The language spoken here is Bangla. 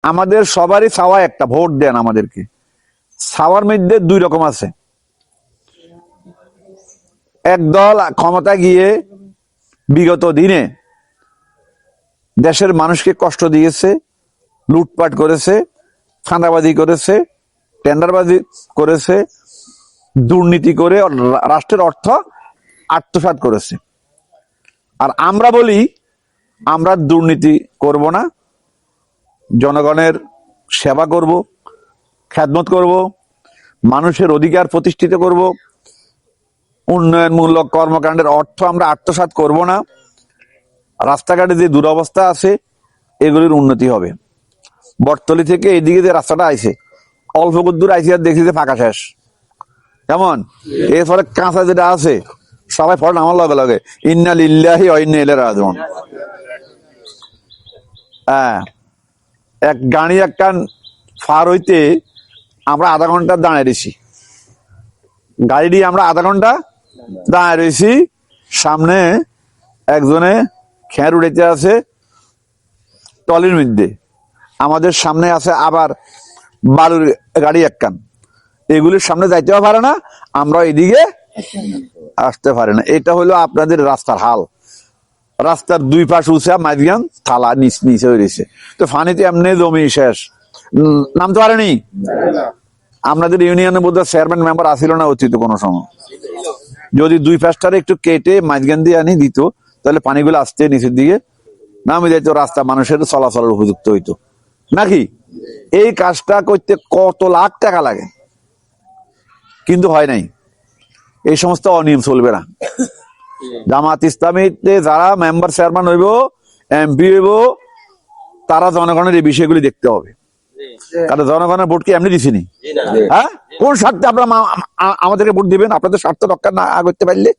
আমাদের সবারই চাওয়া একটা, ভোট দেন আমাদেরকে। চাওয়ার মধ্যে দুই রকম আছে। একদল ক্ষমতা গিয়ে বিগত দিনে দেশের মানুষকে কষ্ট দিয়েছে, লুটপাট করেছে, চাঁদাবাজি করেছে, টেন্ডারবাজি করেছে, দুর্নীতি করে রাষ্ট্রের অর্থ আত্মসাৎ করেছে। আর আমরা বলি আমরা দুর্নীতি করব না, জনগণের সেবা করব, খেদমত করব, মানুষের অধিকার প্রতিষ্ঠিত করব, উন্নয়নমূলক কর্মকাণ্ডের অর্থ আমরা আত্মসাৎ করব না, রাস্তাঘাটে যে দুরবস্থা আছে এগুলির উন্নতি হবে। বটতলী থেকে এইদিকে যে রাস্তাটা আইছে, অল্প দূর আইসি আর দেখছি যে ফাঁকা শেষ। কেমন? এরপরে কাঁচা যেটা আছে সবাই ফল আমার লগে লগে ইন্না লিল্লাহি ওয়া ইন্না ইলাইহি রাজিউন। হ্যাঁ, এক গাড়ি একখান ফার হইতে আমরা আধা ঘন্টা দাঁড়িয়ে রয়েছি, গাড়ি দিয়ে আমরা আধা ঘন্টা দাঁড়িয়ে রয়েছি। সামনে একজনে খেয়ার উড়াইতে আছে টলির মধ্যে, আমাদের সামনে আছে আবার বালুর গাড়ি একখান, এগুলির সামনে যাইতেও পারে না, আমরা এদিকে আসতে পারি না। এটা হলো আপনাদের রাস্তার হাল। রাস্তার দুই পাশ উঁচা, মাঝখান থালা নিচে হয়ে রয়েছে। তো ফানিতে এমনি জমি শেষ, নামতে পারেনি। আপনাদের ইউনিয়নের বোধহয় চেয়ারম্যান মেম্বার আসিল না অতীত কোনো সময়? যদি দুই পাশটারে একটু কেটে মাঝখান দিয়ে আনি দিত, তাহলে পানিগুলো আসতে নিচের দিকে নামে যেত, রাস্তা মানুষের চলাচলের উপযুক্ত হইতো নাকি? এই কাজটা করতে কত লাখ টাকা লাগে, কিন্তু হয় নাই। এই সমস্ত অনিয়ম চলবে না। জামাত ইসলামীতে যারা মেম্বার চেয়ারম্যান হইব, এমপি হইব, তারা জনগণের এই বিষয়গুলি দেখতে হবে। কারণ জনগণের ভোট কি এমনি দিছিনি? হ্যাঁ, কোন স্বার্থে আপনারা আমাদেরকে ভোট দিবেন? আপনাদের স্বার্থ রক্ষা না করতে পারলে